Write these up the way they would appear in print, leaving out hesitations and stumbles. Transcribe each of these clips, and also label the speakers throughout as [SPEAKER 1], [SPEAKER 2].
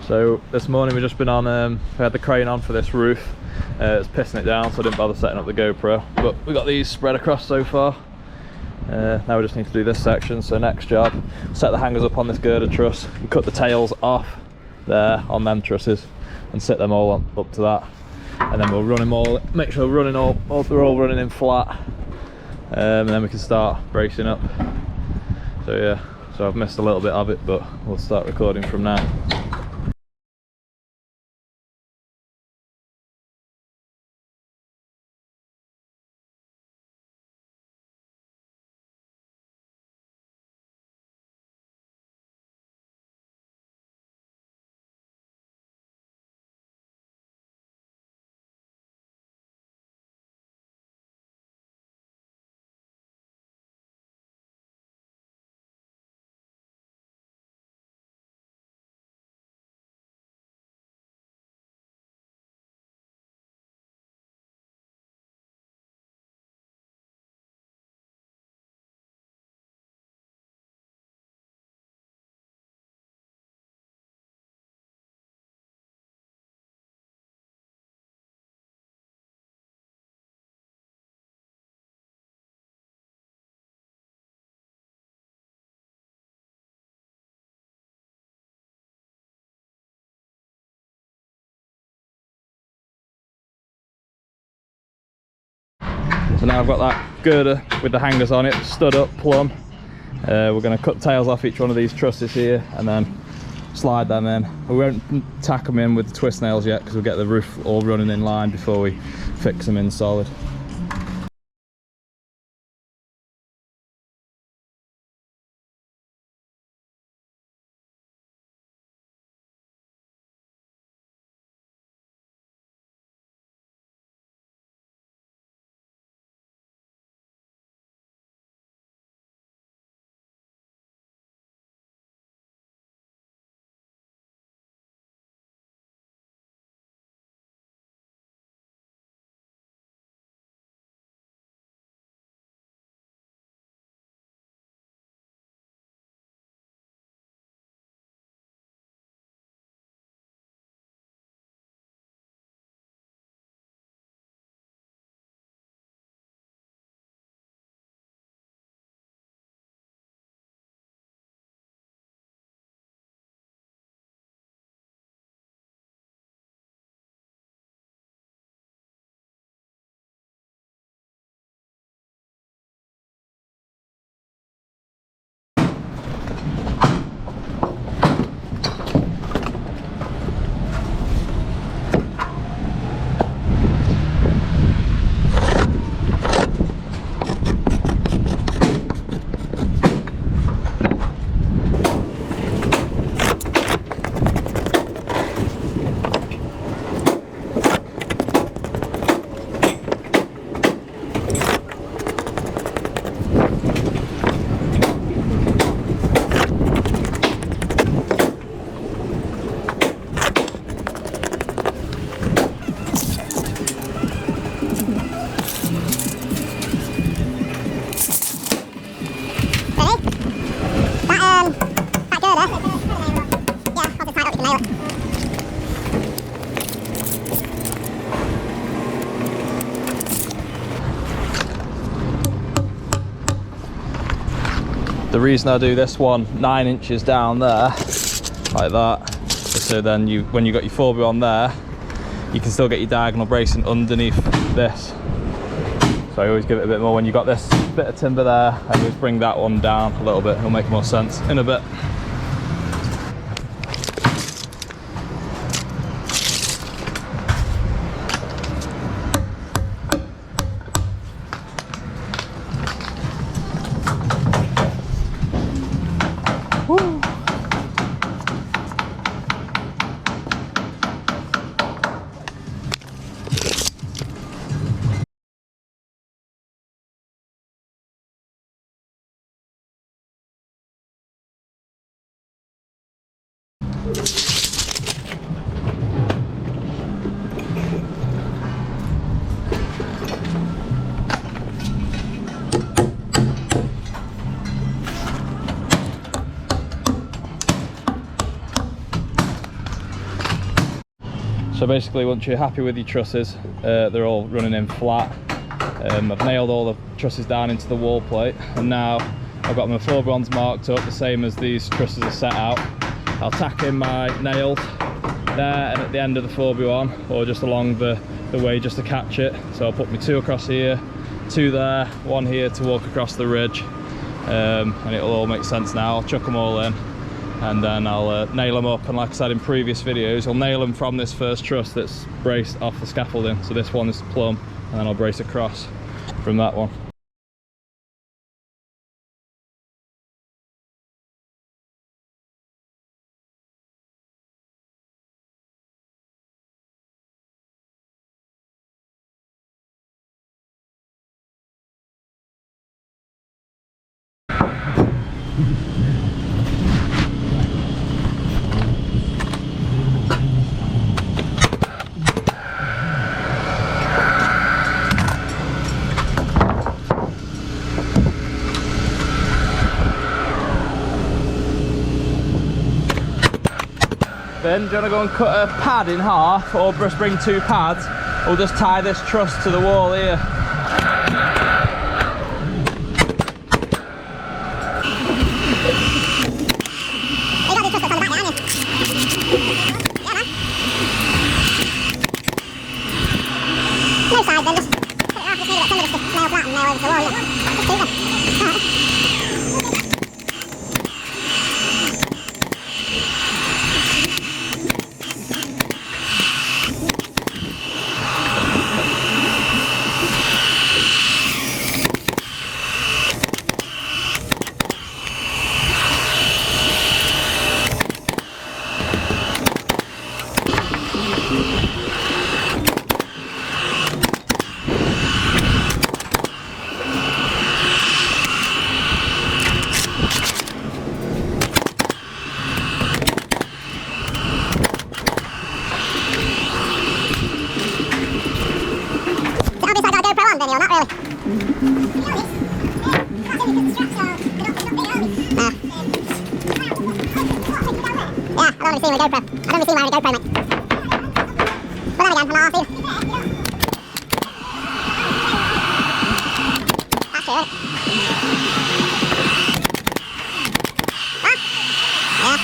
[SPEAKER 1] So this morning we've just been on, we had the crane on for this roof. It's pissing it down, so I didn't bother setting up the GoPro. But we got these spread across so far. Now we just need to do this section. So next job, set the hangers up on this girder truss and cut the tails off there on them trusses and set them all up to that. And then we'll run them all, make sure we're running they're all running in flat. And then we can start bracing up. So yeah, so I've missed a little bit of it, but we'll start recording from now. So now I've got that girder with the hangers on it, stood up, plumb. We're going to cut tails off each one of these trusses here and then slide them in. We won't tack them in with the twist nails yet because we'll get the roof all running in line before we fix them in solid. The reason I do this one 9 inches down there, like that, is so then when you got your 4B on there, you can still get your diagonal bracing underneath this. So I always give it a bit more when you got this bit of timber there, and just bring that one down a little bit. It'll make more sense in a bit. So basically, once you're happy with your trusses, they're all running in flat. I've nailed all the trusses down into the wall plate, and now I've got my foregrounds marked up the same as these trusses are set out. I'll tack in my nails there and at the end of the 4x1, or just along the way just to catch it. So I'll put my 2 across here, 2 there, 1 here to walk across the ridge, and it'll all make sense now. I'll chuck them all in and then I'll nail them up, and like I said in previous videos, I'll nail them from this first truss that's braced off the scaffolding. So this one is plumb, and then I'll brace across from that one. Ben, do you want to go and cut a pad in half, or just bring 2 pads? We'll just tie this truss to the wall here.
[SPEAKER 2] No side then, just put it off, just leave it at just nail flat and nail over the wall, yeah. Just do them. I don't really see wearing a GoPro, mate. Well, there we go, I'm all seen. That's true, isn't it? What? Yeah.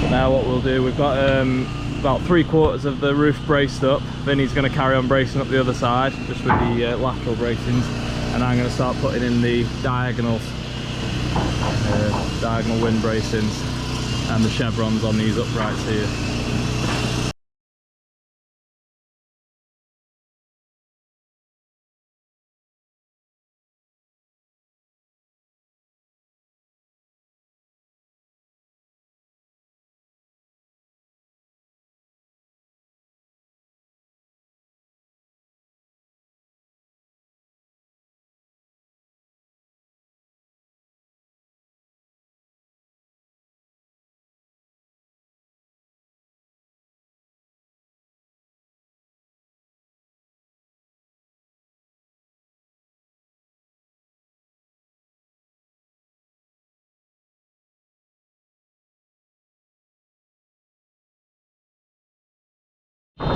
[SPEAKER 1] Now what we'll do, we've got about 3/4 of the roof braced up. Vinny's going to carry on bracing up the other side, just with the lateral bracings, and I'm going to start putting in the diagonal wind bracings and the chevrons on these uprights here.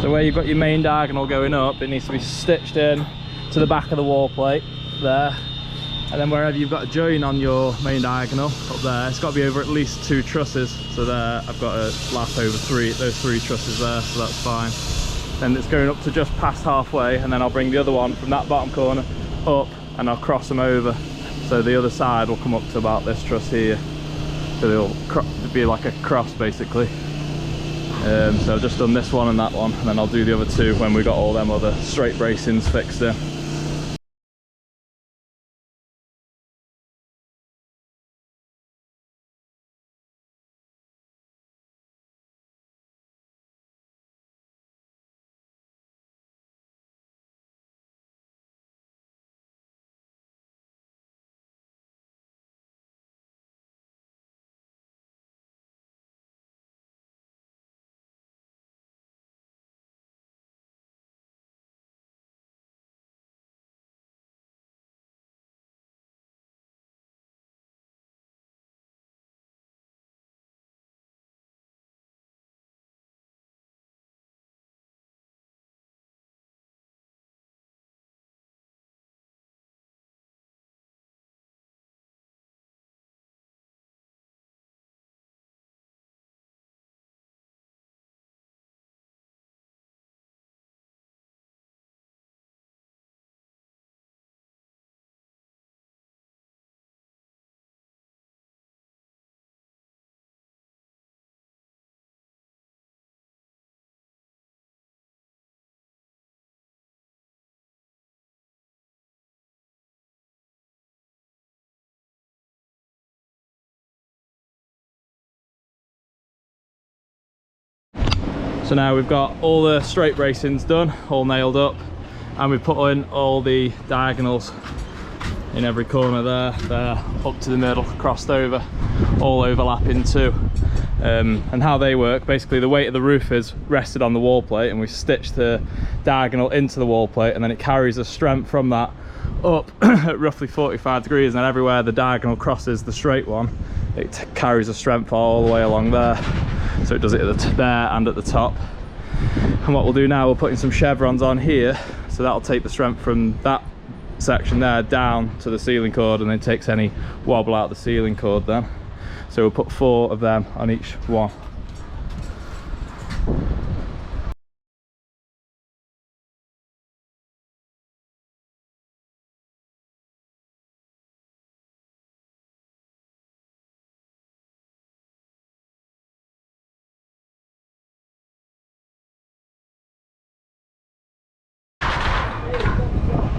[SPEAKER 1] So where you've got your main diagonal going up, it needs to be stitched in to the back of the wall plate there. And then wherever you've got a join on your main diagonal up there, it's got to be over at least 2 trusses. So there I've got a lap over those 3 trusses there, so that's fine. Then it's going up to just past halfway, and then I'll bring the other one from that bottom corner up and I'll cross them over. So the other side will come up to about this truss here. So they'll be like a cross basically. So I've just done this one and that one, and then I'll do the other 2 when we've got all them other straight bracings fixed in. So now we've got all the straight bracings done, all nailed up, and we've put in all the diagonals in every corner there, up to the middle, crossed over, all overlapping too. And how they work, basically the weight of the roof is rested on the wall plate, and we stitch the diagonal into the wall plate, and then it carries the strength from that up at roughly 45 degrees, and then everywhere the diagonal crosses the straight one, it carries the strength all the way along there. So it does it at there and at the top. And what we'll do now, we'll put in some chevrons on here, so that'll take the strength from that section there down to the ceiling cord, and then takes any wobble out of the ceiling cord then. So we'll put 4 of them on each one.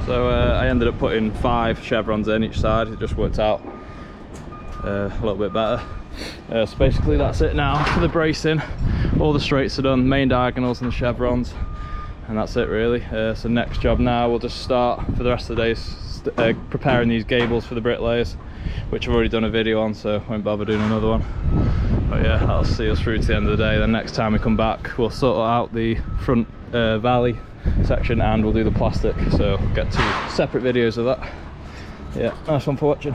[SPEAKER 1] So I ended up putting 5 chevrons in each side. It just worked out a little bit better. So basically that's it now for the bracing. All the straights are done, main diagonals and the chevrons, and that's it really. So next job now, we'll just start for the rest of the day preparing these gables for the bricklayers, which I've already done a video on, so I won't bother doing another one. But yeah, that'll see us through to the end of the day. Then next time we come back, we'll sort out the front valley section, and we'll do the plastic, so get 2 separate videos of that. Yeah, nice one for watching.